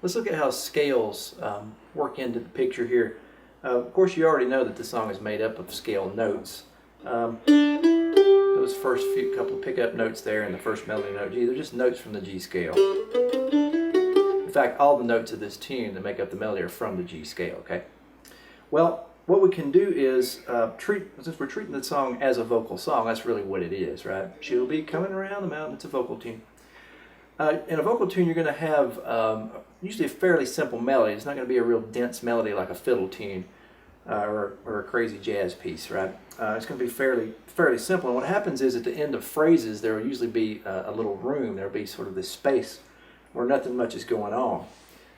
let's look at how scales work into the picture here. Of course, you already know that the song is made up of scale notes. Those first couple pickup notes there and the first melody note G, they're just notes from the G scale. In fact, all the notes of this tune that make up the melody are from the G scale, okay? Well, what we can do is since we're treating the song as a vocal song, that's really what it is, right? She'll be coming around the mountain, it's a vocal tune. In a vocal tune, you're going to have usually a fairly simple melody. It's not going to be a real dense melody like a fiddle tune or a crazy jazz piece, right? It's going to be fairly simple. And what happens is at the end of phrases, there will usually be a little room. There will be sort of this space where nothing much is going on.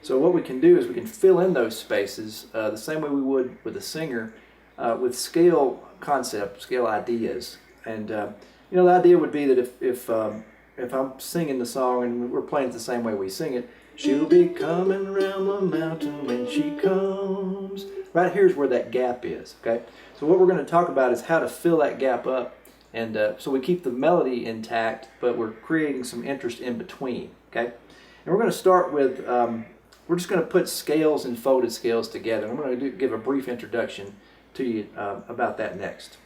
So what we can do is we can fill in those spaces the same way we would with a singer with scale concepts, scale ideas. And you know, the idea would be that if I'm singing the song and we're playing it the same way we sing it, she'll be coming around the mountain when she comes. Right here's where that gap is, okay? So what we're going to talk about is how to fill that gap up, and so we keep the melody intact, but we're creating some interest in between, okay? And we're going to start with, we're just going to put scales and folded scales together. I'm going to give a brief introduction to you about that next.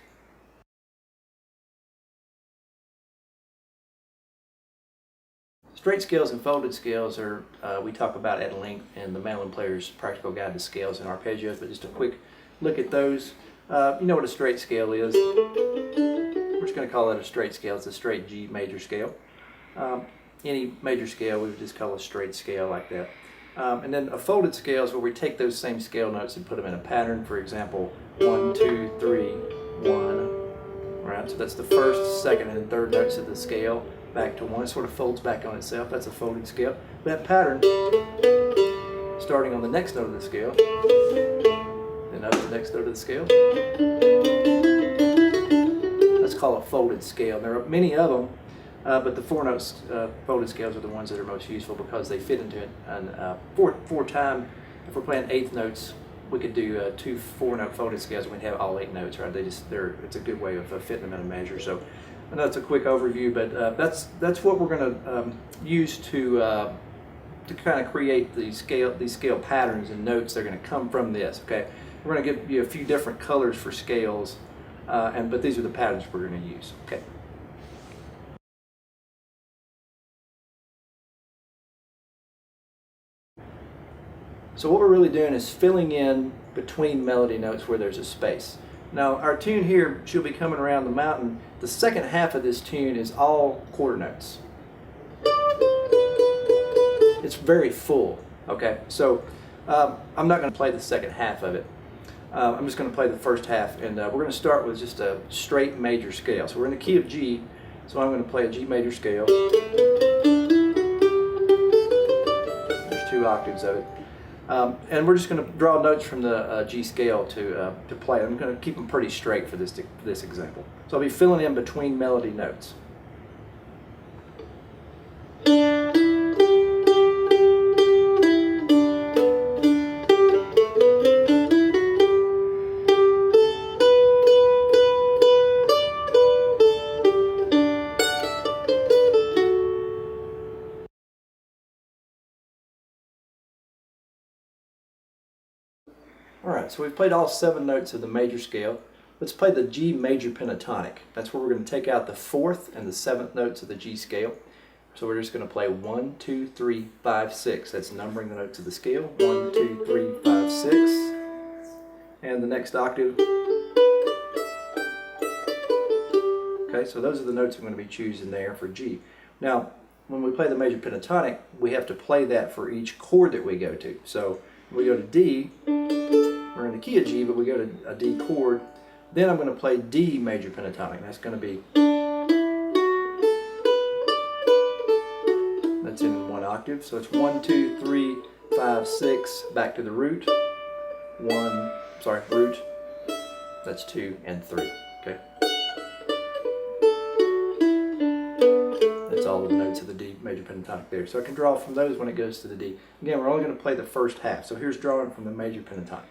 Straight scales and folded scales are, we talk about at length in the Mandolin Player's Practical Guide to Scales and Arpeggios, but just a quick look at those. You know what a straight scale is. We're just going to call it a straight scale. It's a straight G major scale. Any major scale we would just call a straight scale like that. And then a folded scale is where we take those same scale notes and put them in a pattern. For example, 1, 2, 3, 1. Right, so that's the first, second, and third notes of the scale. Back to 1, it sort of folds back on itself. That's a folded scale. That pattern, starting on the next note of the scale, then up to the next note of the scale. Let's call it folded scale. There are many of them, but the 4 notes folded scales are the ones that are most useful because they fit into it. And four time, if we're playing eighth notes, we could do 2 4-note folded scales and we'd have all 8 notes, right? It's a good way of fitting them in a measure. So. I know that's a quick overview, but that's what we're going to use to kind of create these scale patterns and notes that are going to come from this. Okay, we're going to give you a few different colors for scales, but these are the patterns we're going to use. Okay. So what we're really doing is filling in between melody notes where there's a space. Now our tune here, she'll be coming around the mountain. The second half of this tune is all quarter notes. It's very full, okay? So I'm not going to play the second half of it. I'm just going to play the first half, and we're going to start with just a straight major scale. So we're in the key of G, so I'm going to play a G major scale. There's 2 octaves of it. And we're just going to draw notes from the G scale to play. I'm going to keep them pretty straight for this example. So I'll be filling in between melody notes. Alright, so we've played all 7 notes of the major scale. Let's play the G major pentatonic. That's where we're going to take out the 4th and the 7th notes of the G scale. So we're just going to play 1, 2, 3, 5, 6. That's numbering the notes of the scale. 1, 2, 3, 5, 6. And the next octave. Okay, so those are the notes I'm going to be choosing there for G. Now, when we play the major pentatonic, we have to play that for each chord that we go to. So we go to D. We're in the key of G, but we go to a D chord. Then I'm going to play D major pentatonic. That's going to be, that's in 1 octave. So it's 1, 2, 3, 5, 6, back to the root. Root. That's 2 and 3. Okay. That's all of the notes of the D major pentatonic there. So I can draw from those when it goes to the D. Again, we're only going to play the first half. So here's drawing from the major pentatonic.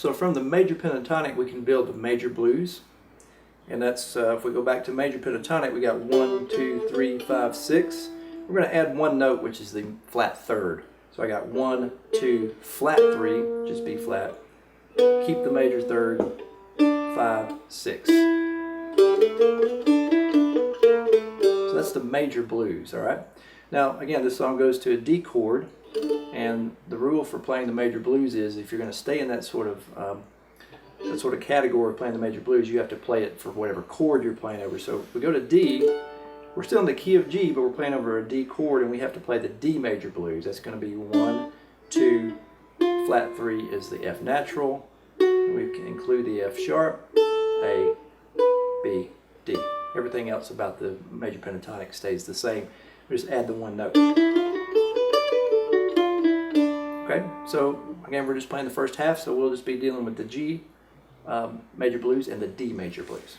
So from the major pentatonic we can build the major blues. And that's, if we go back to major pentatonic, we got 1, 2, 3, 5, 6. We're going to add one note, which is the flat third. So I got 1, 2, flat 3, just B flat. Keep the major third, 5, 6. So that's the major blues, all right? Now, again, this song goes to a D chord, and the rule for playing the major blues is if you're going to stay in that sort of category of playing the major blues, you have to play it for whatever chord you're playing over. So if we go to D, we're still in the key of G, but we're playing over a D chord, and we have to play the D major blues. That's going to be 1, 2, flat 3 is the F natural. And we can include the F sharp, A, B, D. Everything else about the major pentatonic stays the same. We just add the one note. Okay, so again, we're just playing the first half, so we'll just be dealing with the G major blues and the D major blues.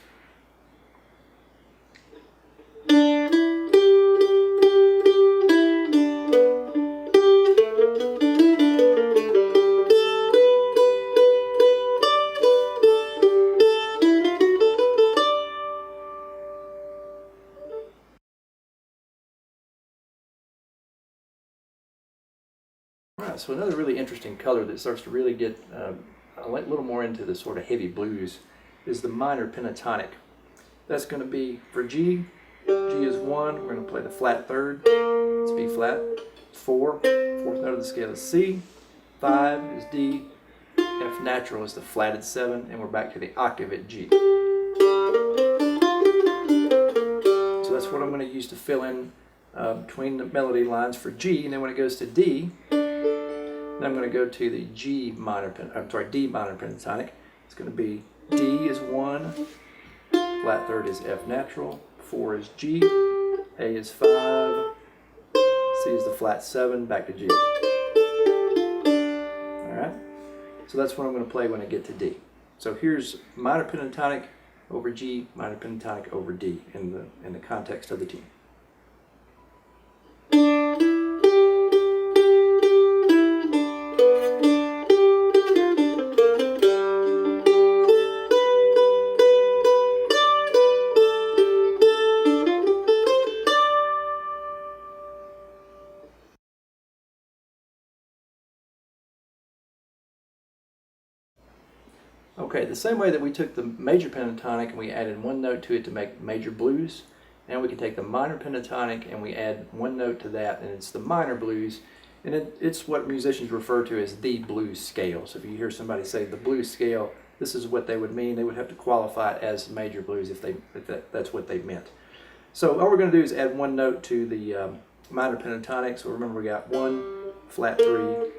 Alright, so another really interesting color that starts to really get a little more into the sort of heavy blues is the minor pentatonic. That's going to be for G. G is 1. We're going to play the flat third. It's B flat. 4. Fourth note of the scale is C. 5 is D. F natural is the flatted 7, and we're back to the octave at G. So that's what I'm going to use to fill in between the melody lines for G, and then when it goes to D, then I'm going to go to the D minor pentatonic. It's going to be D is 1, flat third is F natural, 4 is G, A is 5, C is the flat 7, back to G. Alright, so that's what I'm going to play when I get to D. So here's minor pentatonic over G, minor pentatonic over D in the context of the tune. Okay, the same way that we took the major pentatonic and we added one note to it to make major blues, now we can take the minor pentatonic and we add one note to that, and it's the minor blues, and it's what musicians refer to as the blues scale. So if you hear somebody say the blues scale, this is what they would mean. They would have to qualify it as major blues if that's what they meant. So all we're going to do is add one note to the minor pentatonic. So remember, we got 1, flat 3,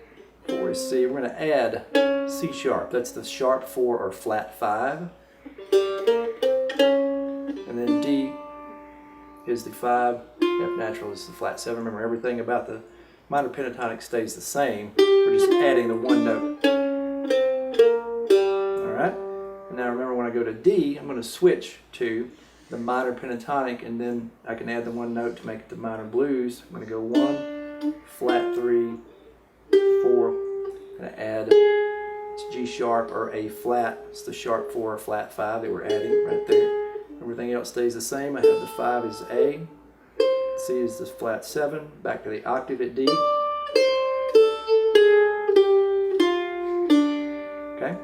4 is C. We're going to add C sharp. That's the sharp 4 or flat 5. And then D is the 5. F natural is the flat 7. Remember, everything about the minor pentatonic stays the same. We're just adding the one note. Alright? And now remember, when I go to D, I'm going to switch to the minor pentatonic, and then I can add the one note to make it the minor blues. I'm going to go 1, flat 3, 4, I'm going to add it's G sharp or A flat. It's the sharp 4 or flat 5 that we're adding right there. Everything else stays the same. I have the 5 is A, C is the flat 7, back to the octave at D. Okay?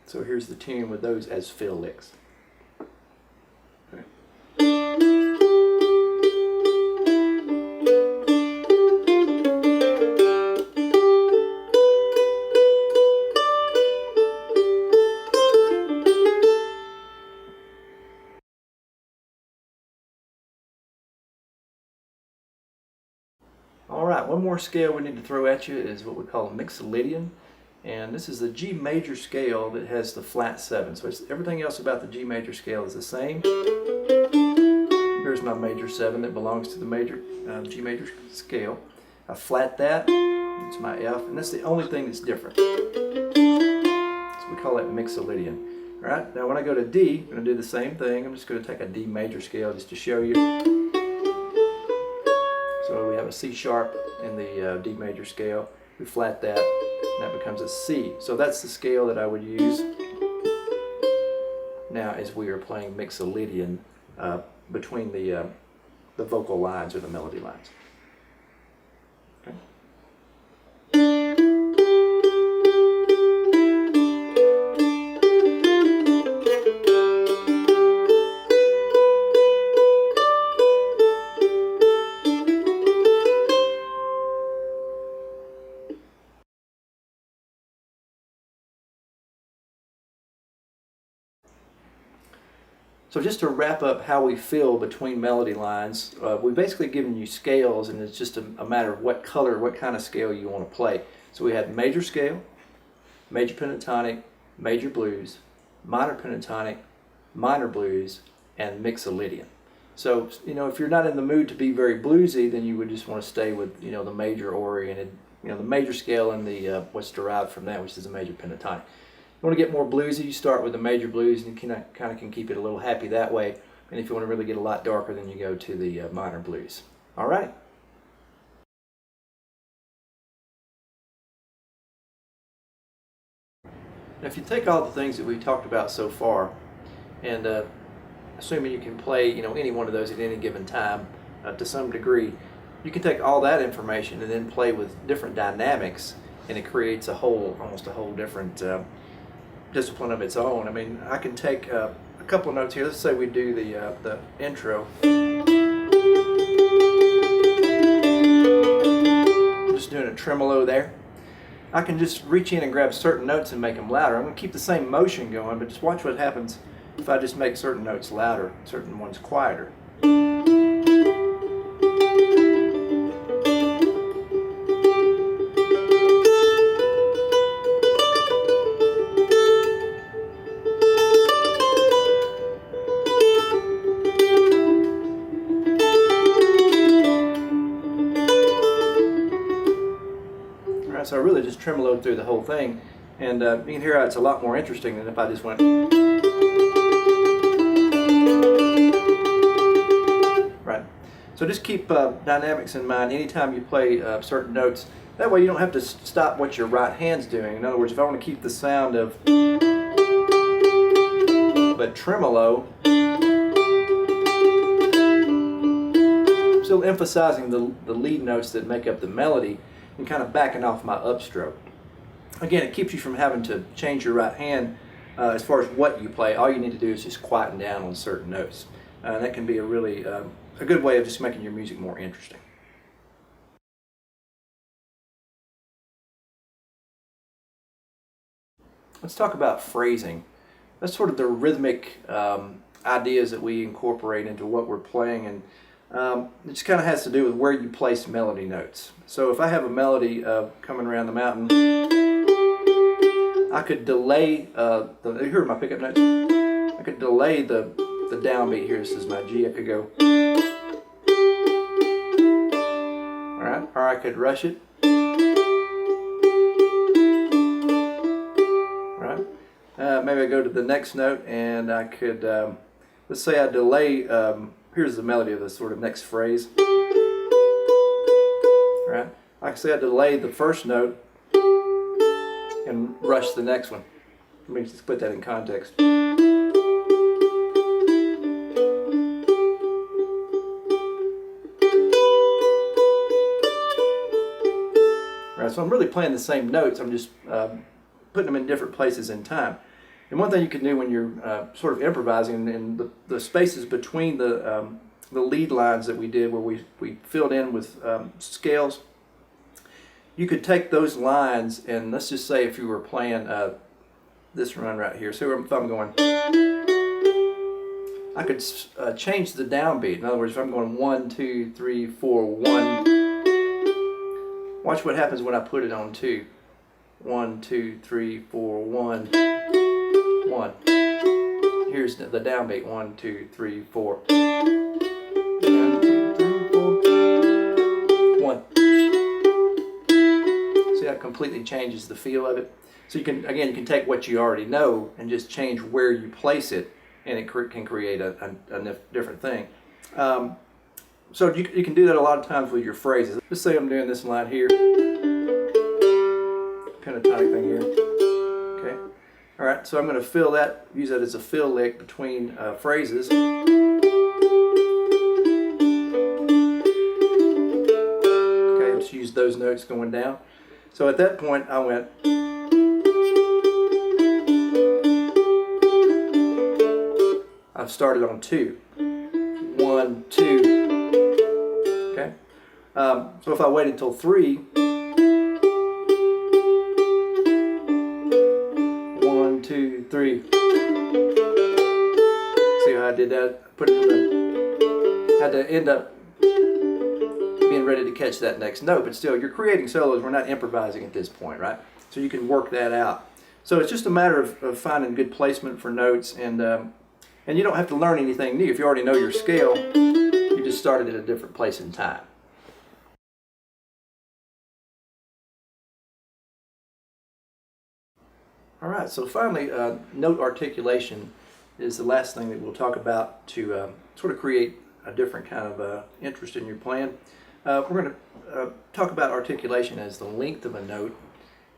So here's the tune with those as fill licks. Okay. Alright, one more scale we need to throw at you is what we call a Mixolydian. And this is the G major scale that has the flat 7. So everything else about the G major scale is the same. Here's my major 7 that belongs to the major G major scale. I flat that, it's my F, and that's the only thing that's different. So we call it Mixolydian. Alright, now when I go to D, I'm going to do the same thing. I'm just going to take a D major scale just to show you. So we have a C sharp in the D major scale. We flat that. and that becomes a C. So that's the scale that I would use now as we are playing Mixolydian between the vocal lines or the melody lines. Okay. So just to wrap up how we feel between melody lines, we've basically given you scales, and it's just a matter of what color, what kind of scale you want to play. So we had major scale, major pentatonic, major blues, minor pentatonic, minor blues, and Mixolydian. So, you know, if you're not in the mood to be very bluesy, then you would just want to stay with, you know, the major oriented, you know, the major scale and the what's derived from that, which is a major pentatonic. You want to get more bluesy, you start with the major blues, and you kind of can keep it a little happy that way. And if you want to really get a lot darker, then you go to the minor blues. All right. Now, if you take all the things that we've talked about so far, and assuming you can play, you know, any one of those at any given time to some degree, you can take all that information and then play with different dynamics, and it creates a whole, almost a whole different discipline of its own. I mean, I can take a couple of notes here. Let's say we do the intro. I'm just doing a tremolo there. I can just reach in and grab certain notes and make them louder. I'm going to keep the same motion going, but just watch what happens if I just make certain notes louder, certain ones quieter. So I really just tremoloed through the whole thing, and you can hear how it's a lot more interesting than if I just went. Right. So just keep dynamics in mind anytime you play certain notes. That way you don't have to stop what your right hand's doing. In other words, if I want to keep the sound of but tremolo, still emphasizing the lead notes that make up the melody, and kind of backing off my upstroke. Again, it keeps you from having to change your right hand as far as what you play. All you need to do is just quieten down on certain notes. That can be a really a good way of just making your music more interesting. Let's talk about phrasing. That's sort of the rhythmic ideas that we incorporate into what we're playing, and it just kind of has to do with where you place melody notes. So if I have a melody coming around the mountain, I could delay here are my pickup notes. I could delay the downbeat here. This is my G. I could go, all right, or I could rush it. All right, maybe I go to the next note, and I could let's say I delay. Here's the melody of the sort of next phrase. All right, like I say, I delay the first note and rush the next one. Let me just put that in context. All right, so I'm really playing the same notes. I'm just putting them in different places in time. And one thing you can do when you're sort of improvising, and the spaces between the lead lines that we did, where we filled in with scales, you could take those lines, and let's just say if you were playing this run right here, so if I'm going, I could change the downbeat. In other words, if I'm going 1, 2, 3, 4, 1, watch what happens when I put it on 2. 1, 2, 3, 4, 1. 1. Here's the downbeat. 1, 2, 3, 4. 1, 2, 3, 4. 1. See how it completely changes the feel of it? So you can, again, you can take what you already know and just change where you place it, and it can create a different thing. So you can do that a lot of times with your phrases. Let's say I'm doing this line here. pentatonic thing here. Okay. All right. So I'm going to fill that, use that as a fill lick between phrases. Okay. Just use those notes going down. So at that point, I went. I've started on 2. 1, 2. Okay. So if I waited till 3, 1, 2, 3. See how I did that? Put it in the. Had to end up being ready to catch that next note, but still, you're creating solos. We're not improvising at this point, right? So you can work that out. So it's just a matter of finding good placement for notes, and you don't have to learn anything new. If you already know your scale, you just started at a different place in time. All right, so finally, note articulation is the last thing that we'll talk about to sort of create a different kind of interest in your playing. We're going to talk about articulation as the length of a note,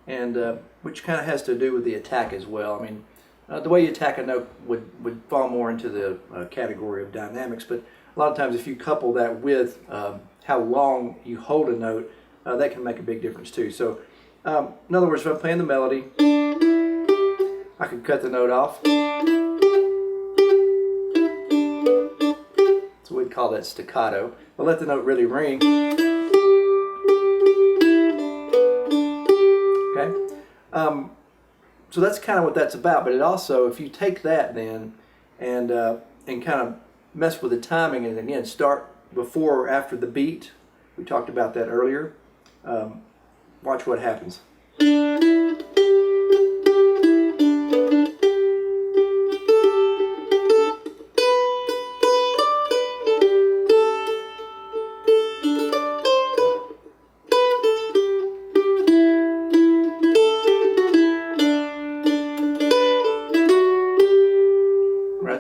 and which kind of has to do with the attack as well. I mean, the way you attack a note would fall more into the category of dynamics, but a lot of times if you couple that with how long you hold a note, that can make a big difference too. So in other words, if I'm playing the melody, I could cut the note off. So we'd call that staccato. But let the note really ring. Okay? So that's kind of what that's about. But it also, if you take that then and kind of mess with the timing, and again start before or after the beat, we talked about that earlier. Watch what happens.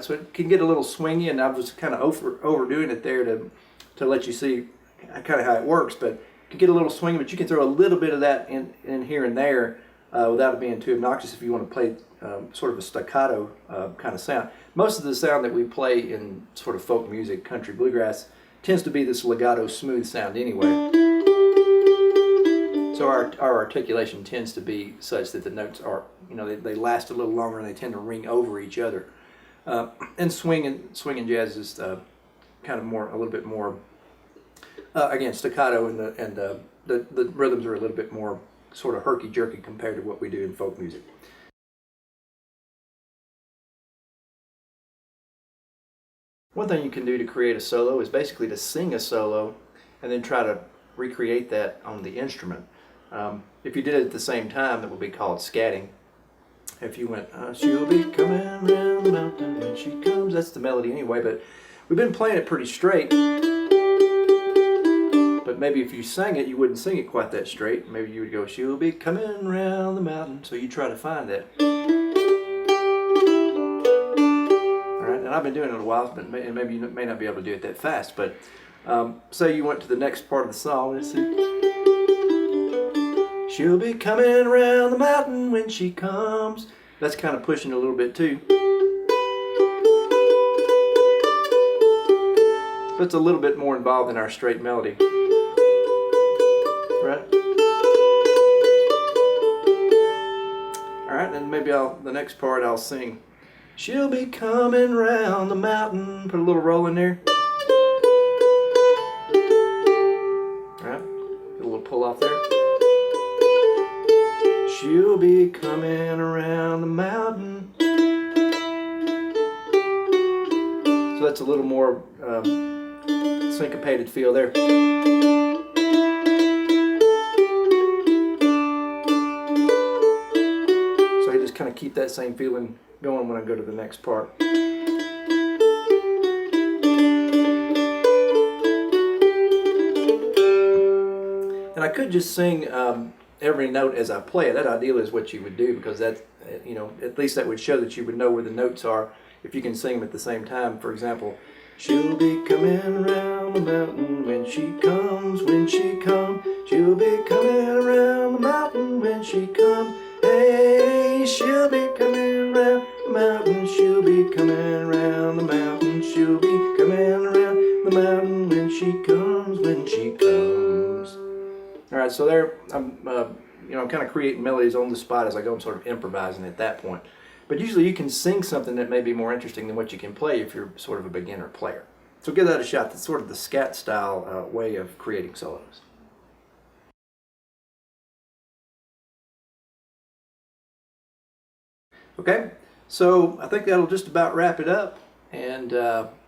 So it can get a little swingy, and I was kind of overdoing it there to let you see kind of how it works. But it can get a little swingy, but you can throw a little bit of that in here and there without it being too obnoxious if you want to play sort of a staccato kind of sound. Most of the sound that we play in sort of folk music, country, bluegrass, tends to be this legato, smooth sound anyway. So our articulation tends to be such that the notes are, they last a little longer and they tend to ring over each other. And swing and jazz is kind of a little bit more again staccato, and the rhythms are a little bit more sort of herky jerky compared to what we do in folk music. One thing you can do to create a solo is basically to sing a solo and then try to recreate that on the instrument. If you did it at the same time, that would be called scatting. If you went, she'll be coming round the mountain when she comes, that's the melody anyway, but we've been playing it pretty straight. But maybe if you sang it, you wouldn't sing it quite that straight. Maybe you would go, she'll be coming round the mountain, so you try to find that. All right, and I've been doing it a while, but maybe you may not be able to do it that fast, but say you went to the next part of the song, let's see. She'll be coming around the mountain when she comes. That's kind of pushing a little bit too. So it's a little bit more involved in our straight melody. Right? Alright, then maybe the next part I'll sing. She'll be coming round the mountain. Put a little roll in there. Alright, put a little pull off there. She'll be coming around the mountain. So that's a little more syncopated feel there. So I just kind of keep that same feeling going when I go to the next part. And I could just sing every note as I play it. That ideally is what you would do, because that, at least that would show that you would know where the notes are if you can sing them at the same time. For example, she'll be coming around the mountain when she comes, when she comes. She'll be coming around the mountain when she comes. coming, when she comes, when she comes. All right, so there I'm kind of creating melodies on the spot as I go. I'm sort of improvising at that point. But usually you can sing something that may be more interesting than what you can play if you're sort of a beginner player. So give that a shot. That's sort of the scat style way of creating solos. Okay, so I think that'll just about wrap it up. And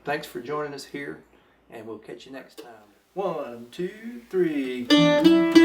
thanks for joining us here. And we'll catch you next time. 1, 2, 3.